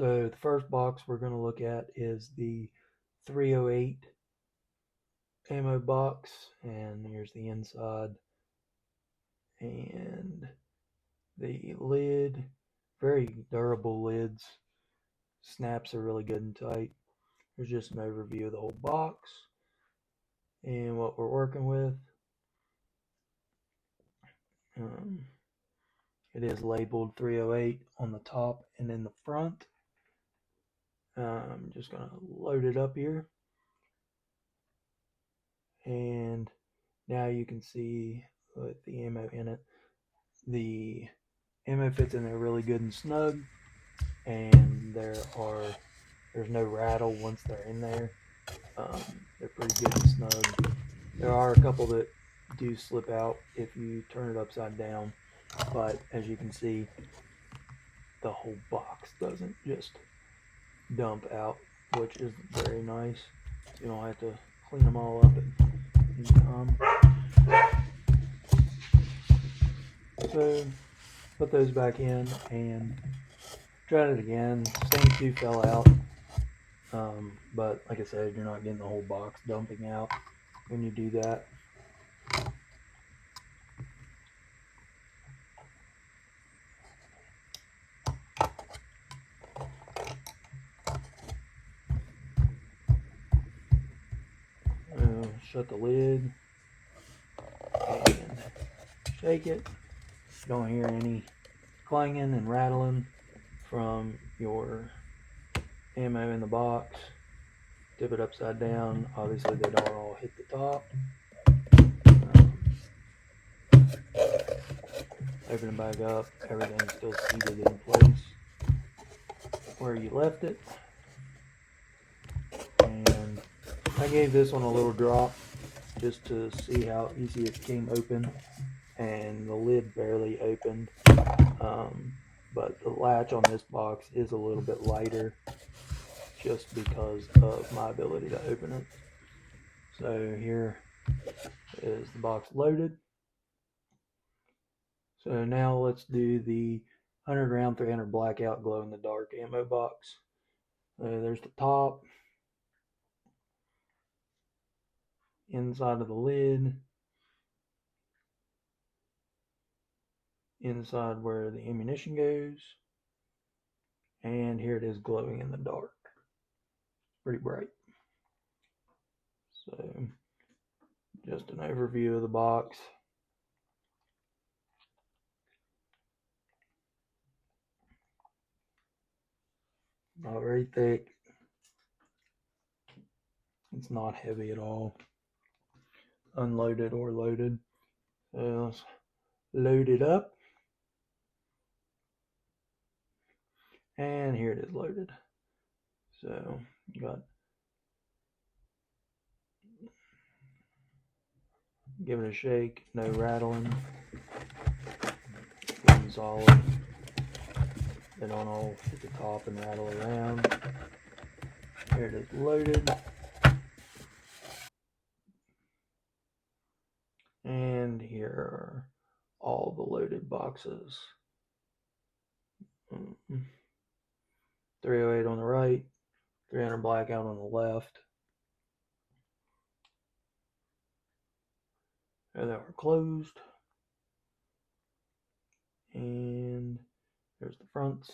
So the first box we're going to look at is the 308 ammo box, and here's the inside and the lid. Very durable lids. Snaps are really good and tight. Here's just an overview of the whole box and what we're working with. It is labeled 308 on the top and in the front. I'm just going to load it up here. And now you can see with the ammo in it, the ammo fits in there really good and snug, and there's no rattle once they're in there. They're pretty good and snug. There are a couple that do slip out if you turn it upside down, but as you can see, the whole box doesn't just dump out, which is very nice. You don't have to clean them all up at time. So put those back in and tried it again. Same two fell out, but like I said, you're not getting the whole box dumping out when you do that. Shut the lid and shake it. You don't hear any clanging and rattling from your ammo in the box. Tip it upside down. Obviously they don't all hit the top. Open it back up. Everything's still seated in place where you left it. And I gave this one a little drop just to see how easy it came open, and the lid barely opened, but the latch on this box is a little bit lighter just because of my ability to open it. So here is the box loaded. So now let's do the 100 round 300 blackout glow in the dark ammo box. There's the top, inside of the lid, inside where the ammunition goes, and here it is glowing in the dark. Pretty bright. So just an overview of the box. Not very thick. It's not heavy at all. Unloaded or loaded. So let's load it up. And here it is loaded. So you got, give it a shake, no rattling. Good and solid. They don't all hit the top and rattle around. Here it is loaded. And here are all the loaded boxes. 308 on the right, 300 blackout on the left. There they are closed. And there's the fronts.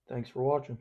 Thanks for watching.